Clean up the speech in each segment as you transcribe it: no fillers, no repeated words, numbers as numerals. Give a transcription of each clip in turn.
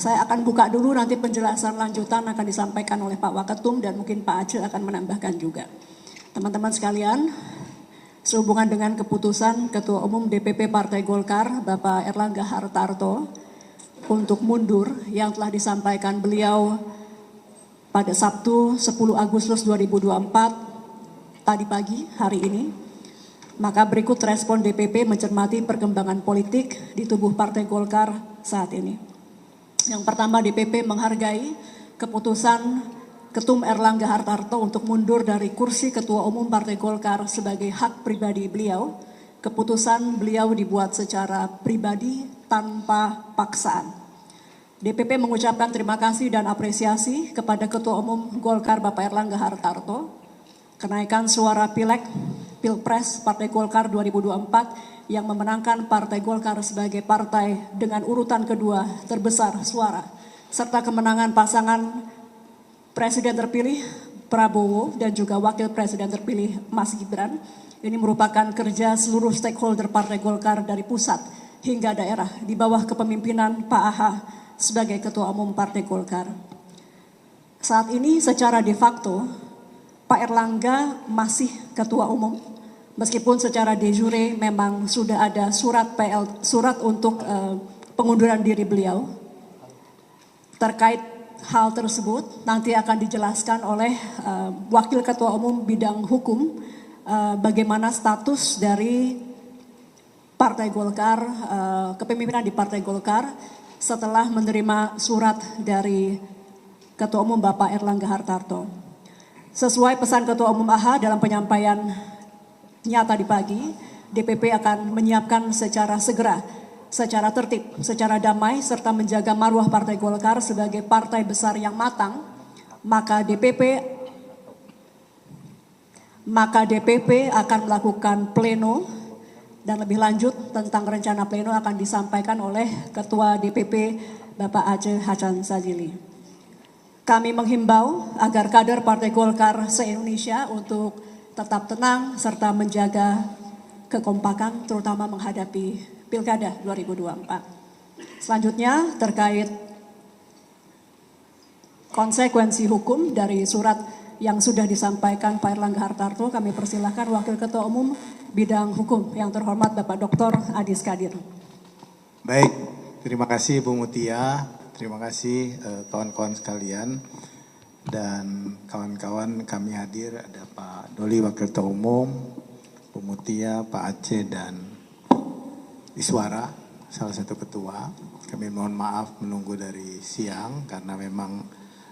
Saya akan buka dulu, nanti penjelasan lanjutan akan disampaikan oleh Pak Waketum dan mungkin Pak Aceh akan menambahkan juga. Teman-teman sekalian, sehubungan dengan keputusan Ketua Umum DPP Partai Golkar, Bapak Erlangga Hartarto, untuk mundur yang telah disampaikan beliau pada Sabtu 10 Agustus 2024, tadi pagi, hari ini, maka berikut respon DPP mencermati perkembangan politik di tubuh Partai Golkar saat ini. Yang pertama, DPP menghargai keputusan Ketum Erlangga Hartarto untuk mundur dari kursi Ketua Umum Partai Golkar sebagai hak pribadi beliau. Keputusan beliau dibuat secara pribadi tanpa paksaan. DPP mengucapkan terima kasih dan apresiasi kepada Ketua Umum Golkar Bapak Erlangga Hartarto. Kenaikan suara Pileg, Pilpres Partai Golkar 2024 yang memenangkan Partai Golkar sebagai partai dengan urutan kedua terbesar suara, serta kemenangan pasangan Presiden terpilih Prabowo dan juga Wakil Presiden terpilih Mas Gibran. Ini merupakan kerja seluruh stakeholder Partai Golkar dari pusat hingga daerah di bawah kepemimpinan Pak AHA sebagai Ketua Umum Partai Golkar. Saat ini secara de facto Pak Erlangga masih Ketua Umum, meskipun secara de jure memang sudah ada surat untuk pengunduran diri beliau. Terkait hal tersebut nanti akan dijelaskan oleh Wakil Ketua Umum Bidang Hukum bagaimana status dari Partai Golkar, kepemimpinan di Partai Golkar setelah menerima surat dari Ketua Umum Bapak Erlangga Hartarto. Sesuai pesan Ketua Umum AHA dalam penyampaian nyata di pagi, DPP akan menyiapkan secara segera, secara tertib, secara damai, serta menjaga marwah Partai Golkar sebagai partai besar yang matang, maka DPP akan melakukan pleno, dan lebih lanjut tentang rencana pleno akan disampaikan oleh Ketua DPP Bapak Aceh Hasan Sazili. Kami menghimbau agar kader Partai Golkar se-Indonesia untuk tetap tenang serta menjaga kekompakan terutama menghadapi Pilkada 2024. Selanjutnya terkait konsekuensi hukum dari surat yang sudah disampaikan Pak Erlangga Hartarto, kami persilahkan Wakil Ketua Umum Bidang Hukum yang terhormat Bapak Dr. Adis Kadir. Baik, terima kasih Bu Mutia, terima kasih kawan-kawan sekalian. Dan kawan-kawan kami hadir, ada Pak Doli Wakil Ketua Umum, Bu Mutia, Pak Aceh, dan Iswara, salah satu ketua. Kami mohon maaf menunggu dari siang karena memang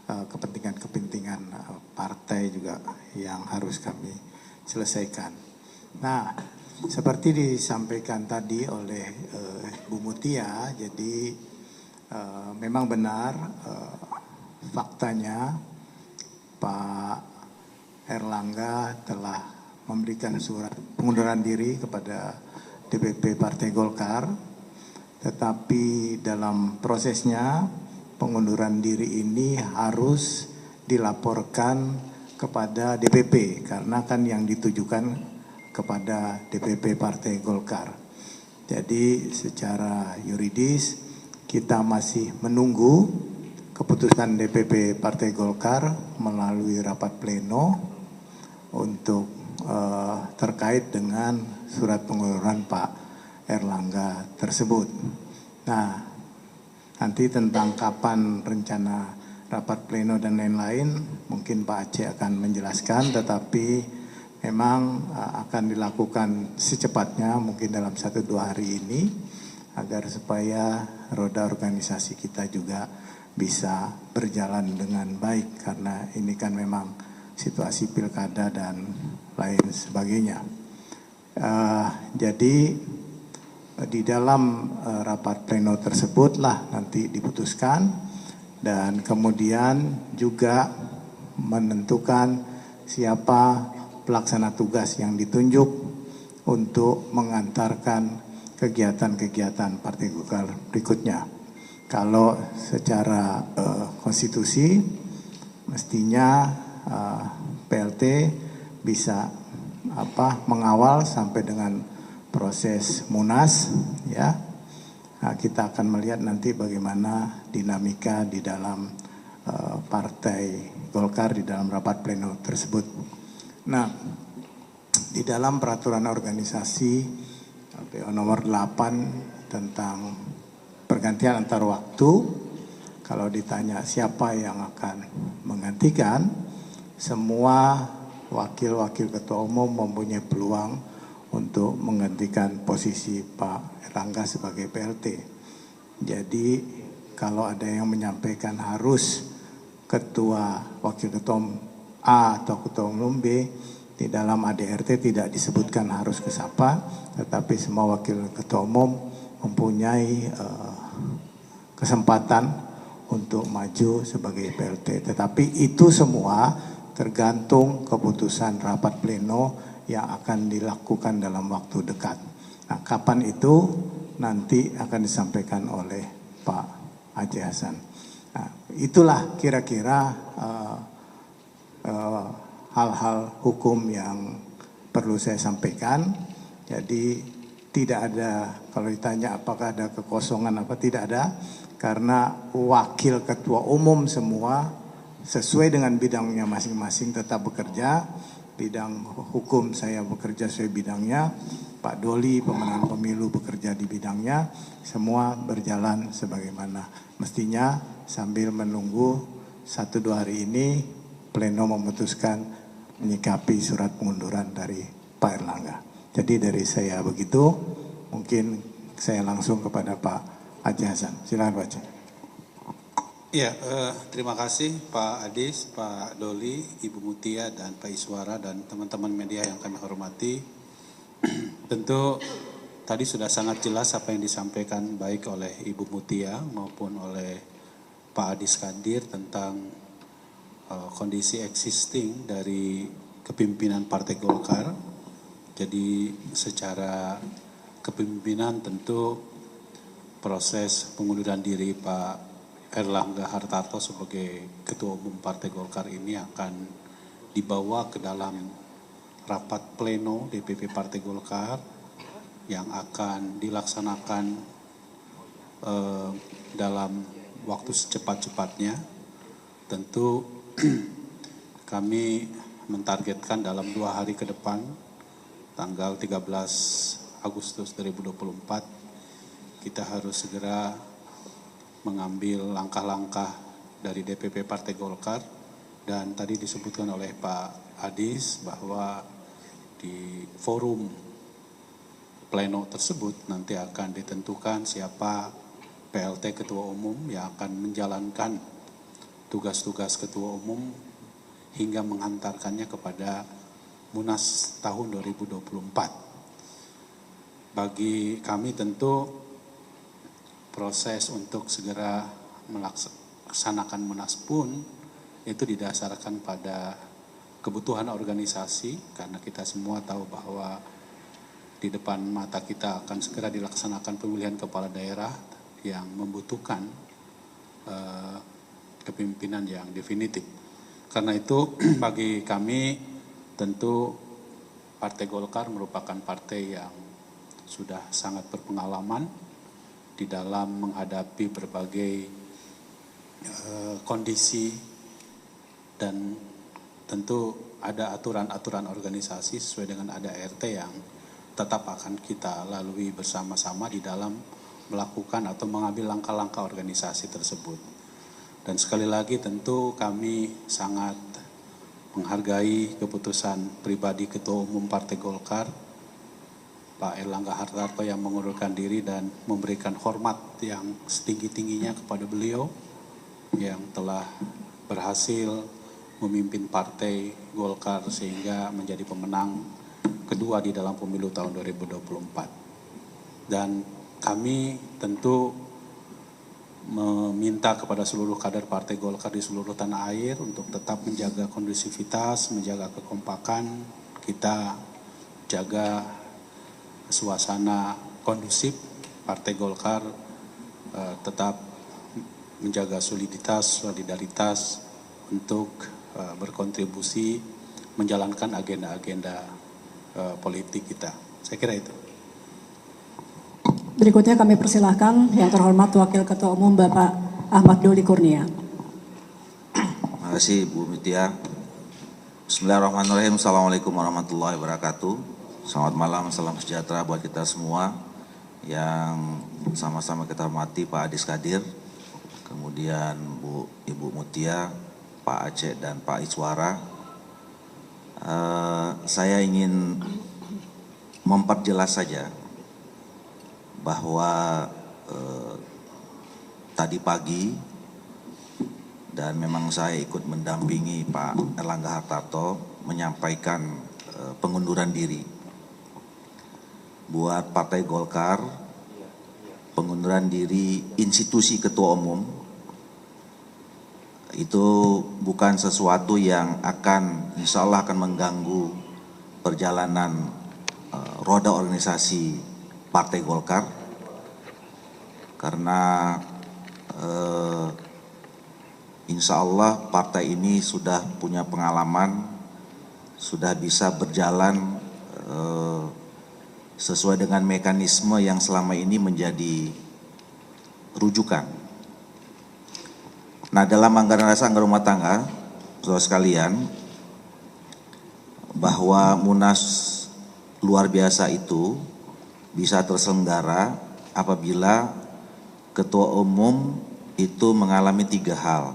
kepentingan-kepentingan partai juga yang harus kami selesaikan. Nah, seperti disampaikan tadi oleh Bu Mutia, jadi memang benar faktanya Pak Erlangga telah memberikan surat pengunduran diri kepada DPP Partai Golkar, tetapi dalam prosesnya pengunduran diri ini harus dilaporkan kepada DPP karena kan yang ditujukan kepada DPP Partai Golkar. Jadi secara yuridis kita masih menunggu keputusan DPP Partai Golkar melalui rapat pleno untuk terkait dengan surat pengunduran Pak Erlangga tersebut. Nah, nanti tentang kapan rencana rapat pleno dan lain-lain mungkin Pak Aceh akan menjelaskan, tetapi memang akan dilakukan secepatnya mungkin dalam 1-2 hari ini agar supaya roda organisasi kita juga bisa berjalan dengan baik karena ini kan memang situasi pilkada dan lain sebagainya. Jadi di dalam rapat pleno tersebutlah nanti diputuskan dan kemudian juga menentukan siapa pelaksana tugas yang ditunjuk untuk mengantarkan kegiatan-kegiatan Partai Golkar berikutnya. Kalau secara konstitusi mestinya PLT bisa mengawal sampai dengan proses Munas, ya, Nah, kita akan melihat nanti bagaimana dinamika di dalam Partai Golkar di dalam rapat pleno tersebut. Nah, di dalam peraturan organisasi PO nomor 8 tentang pergantian antar waktu, kalau ditanya siapa yang akan menggantikan, semua wakil-wakil ketua umum mempunyai peluang untuk menggantikan posisi Pak Erlangga sebagai PLT. Jadi kalau ada yang menyampaikan harus ketua wakil ketua umum A atau ketua umum B, di dalam ADRT tidak disebutkan harus ke siapa, tetapi semua wakil ketua umum mempunyai kesempatan untuk maju sebagai PLT. Tetapi itu semua tergantung keputusan rapat pleno yang akan dilakukan dalam waktu dekat. Nah, kapan itu nanti akan disampaikan oleh Pak Aceh Hasan. Nah, itulah kira-kira hal-hal hukum yang perlu saya sampaikan. Jadi tidak ada, kalau ditanya apakah ada kekosongan apa, tidak ada. Karena wakil ketua umum semua sesuai dengan bidangnya masing-masing tetap bekerja. Bidang hukum saya bekerja sesuai bidangnya. Pak Doli pemenang pemilu bekerja di bidangnya. Semua berjalan sebagaimana mestinya sambil menunggu 1-2 hari ini pleno memutuskan menyikapi surat pengunduran dari Pak Erlangga. Jadi dari saya begitu, mungkin saya langsung kepada Pak Aceh Hasan. Silakan Pak Aceh. Ya, terima kasih Pak Adis, Pak Doli, Ibu Mutia, dan Pak Iswara, dan teman-teman media yang kami hormati. Tentu tadi sudah sangat jelas apa yang disampaikan baik oleh Ibu Mutia maupun oleh Pak Adis Kadir tentang kondisi existing dari kepimpinan Partai Golkar. Jadi secara kepemimpinan tentu proses pengunduran diri Pak Erlangga Hartarto sebagai Ketua Umum Partai Golkar ini akan dibawa ke dalam rapat pleno DPP Partai Golkar yang akan dilaksanakan dalam waktu secepat-cepatnya. Tentu kami mentargetkan dalam 2 hari ke depan, tanggal 13 Agustus 2024, kita harus segera mengambil langkah-langkah dari DPP Partai Golkar. Dan tadi disebutkan oleh Pak Adis bahwa di forum pleno tersebut nanti akan ditentukan siapa PLT Ketua Umum yang akan menjalankan tugas-tugas Ketua Umum hingga menghantarkannya kepada Munas tahun 2024. Bagi kami tentu proses untuk segera melaksanakan Munas pun itu didasarkan pada kebutuhan organisasi, karena kita semua tahu bahwa di depan mata kita akan segera dilaksanakan pemilihan kepala daerah yang membutuhkan kepemimpinan yang definitif. Karena itu bagi kami tentu Partai Golkar merupakan partai yang sudah sangat berpengalaman di dalam menghadapi berbagai kondisi, dan tentu ada aturan-aturan organisasi sesuai dengan ADART yang tetap akan kita lalui bersama-sama di dalam melakukan atau mengambil langkah-langkah organisasi tersebut. Dan sekali lagi tentu kami sangat menghargai keputusan pribadi Ketua Umum Partai Golkar, Pak Erlangga Hartarto, yang mengundurkan diri dan memberikan hormat yang setinggi-tingginya kepada beliau yang telah berhasil memimpin Partai Golkar sehingga menjadi pemenang kedua di dalam pemilu tahun 2024. Dan kami tentu meminta kepada seluruh kader Partai Golkar di seluruh tanah air untuk tetap menjaga kondusivitas, menjaga kekompakan, kita jaga suasana kondusif. Partai Golkar tetap menjaga soliditas, solidaritas untuk berkontribusi menjalankan agenda-agenda politik kita. Saya kira itu. Berikutnya kami persilahkan yang terhormat Wakil Ketua Umum Bapak Ahmad Doli Kurnia. Terima kasih Bu Mutia. Bismillahirrahmanirrahim. Assalamualaikum warahmatullahi wabarakatuh. Selamat malam, salam sejahtera buat kita semua yang sama-sama kita hormati Pak Adis Kadir, kemudian Ibu Mutia, Pak Aceh dan Pak Iswara. Saya ingin memperjelas saja bahwa tadi pagi dan memang saya ikut mendampingi Pak Erlangga Hartarto menyampaikan pengunduran diri buat Partai Golkar. Pengunduran diri institusi ketua umum itu bukan sesuatu yang akan insya Allah akan mengganggu perjalanan roda organisasi Partai Golkar, karena insya Allah partai ini sudah punya pengalaman, sudah bisa berjalan sesuai dengan mekanisme yang selama ini menjadi rujukan. Nah, dalam anggaran dasar anggaran rumah tangga, saudara sekalian, bahwa Munas luar biasa itu bisa terselenggara apabila ketua umum itu mengalami 3 hal.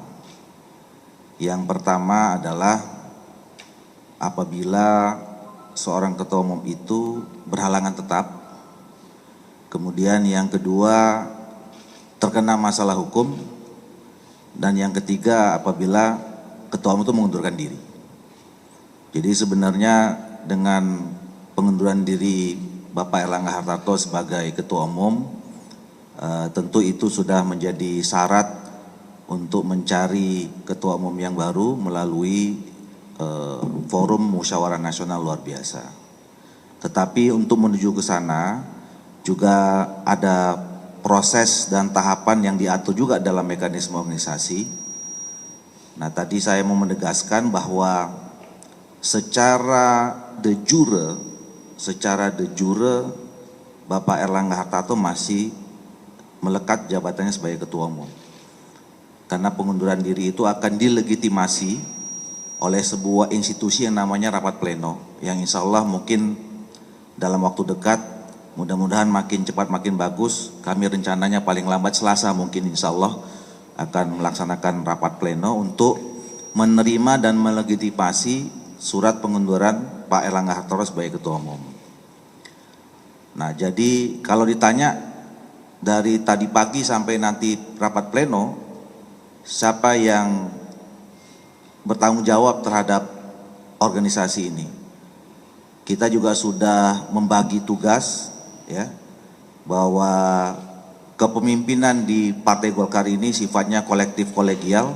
Yang pertama adalah apabila seorang ketua umum itu berhalangan tetap. Kemudian yang kedua terkena masalah hukum. Dan yang ketiga apabila ketua umum itu mengundurkan diri. Jadi sebenarnya dengan pengunduran diri Bapak Erlangga Hartarto sebagai ketua umum, tentu itu sudah menjadi syarat untuk mencari ketua umum yang baru melalui forum musyawarah nasional luar biasa. Tetapi untuk menuju ke sana juga ada proses dan tahapan yang diatur juga dalam mekanisme organisasi. Nah, tadi saya mau menegaskan bahwa secara de jure Bapak Erlangga Hartarto masih melekat jabatannya sebagai ketua umum. Karena pengunduran diri itu akan dilegitimasi oleh sebuah institusi yang namanya rapat pleno, yang insya Allah mungkin dalam waktu dekat, mudah-mudahan makin cepat makin bagus. Kami rencananya paling lambat Selasa mungkin insya Allah akan melaksanakan rapat pleno untuk menerima dan melegitimasi surat pengunduran Pak Erlangga Hartarto sebagai ketua umum. Nah, jadi kalau ditanya dari tadi pagi sampai nanti rapat pleno, siapa yang bertanggung jawab terhadap organisasi ini? Kita juga sudah membagi tugas, ya, bahwa kepemimpinan di Partai Golkar ini sifatnya kolektif kolegial.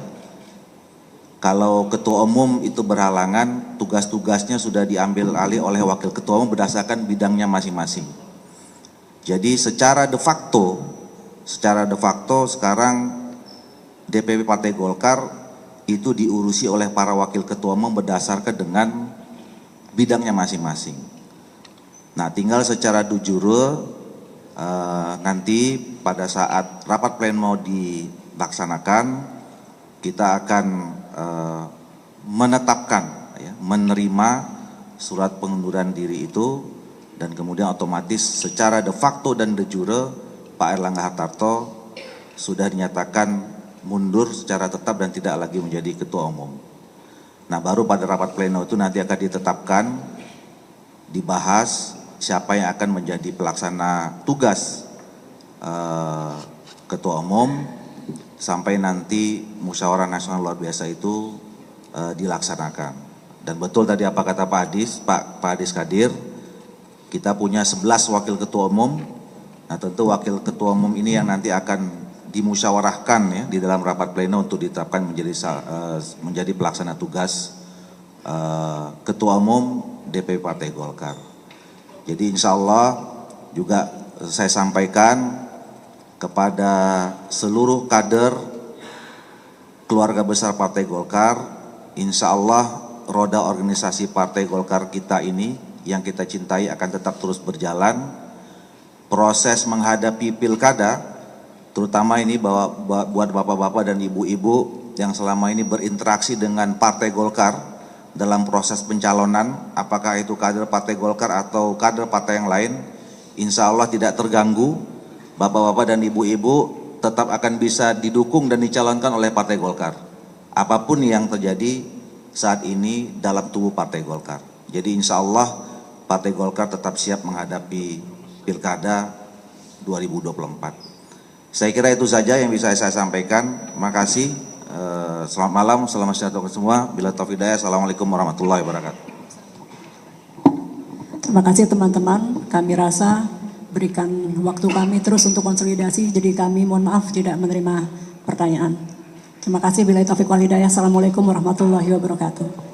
Kalau ketua umum itu berhalangan, tugas-tugasnya sudah diambil alih oleh wakil ketua umum berdasarkan bidangnya masing-masing. Jadi secara de facto sekarang DPP Partai Golkar itu diurusi oleh para wakil ketua umum berdasarkan dengan bidangnya masing-masing. Nah, tinggal secara de jure nanti pada saat rapat pleno dilaksanakan, kita akan menetapkan, ya, menerima surat pengunduran diri itu, dan kemudian otomatis secara de facto dan de jure Pak Erlangga Hartarto sudah dinyatakan mundur secara tetap dan tidak lagi menjadi ketua umum. Nah, baru pada rapat pleno itu nanti akan ditetapkan, dibahas siapa yang akan menjadi pelaksana tugas ketua umum sampai nanti musyawarah nasional luar biasa itu dilaksanakan. Dan betul tadi apa kata Pak Adis Kadir, kita punya 11 wakil ketua umum. Nah, tentu wakil ketua umum ini yang nanti akan dimusyawarahkan, ya, di dalam rapat pleno untuk ditetapkan menjadi pelaksana tugas ketua umum DPP Partai Golkar. Jadi insya Allah juga saya sampaikan kepada seluruh kader keluarga besar Partai Golkar, insya Allah roda organisasi Partai Golkar kita ini yang kita cintai akan tetap terus berjalan. proses menghadapi pilkada, terutama ini buat bapak-bapak dan ibu-ibu yang selama ini berinteraksi dengan Partai Golkar dalam proses pencalonan, apakah itu kader Partai Golkar atau kader partai yang lain, insya Allah tidak terganggu. Bapak-bapak dan ibu-ibu tetap akan bisa didukung dan dicalonkan oleh Partai Golkar. Apapun yang terjadi saat ini dalam tubuh Partai Golkar. Jadi insya Allah Partai Golkar tetap siap menghadapi Pilkada 2024. Saya kira itu saja yang bisa saya sampaikan. Makasih. Selamat malam, selamat sejahtera semua. Bila taufiq hidayah, assalamualaikum warahmatullahi wabarakatuh. Terima kasih teman-teman. Kami rasa berikan waktu kami terus untuk konsolidasi. Jadi kami mohon maaf tidak menerima pertanyaan. Terima kasih. Bila taufiq wal hidayah. Assalamualaikum warahmatullahi wabarakatuh.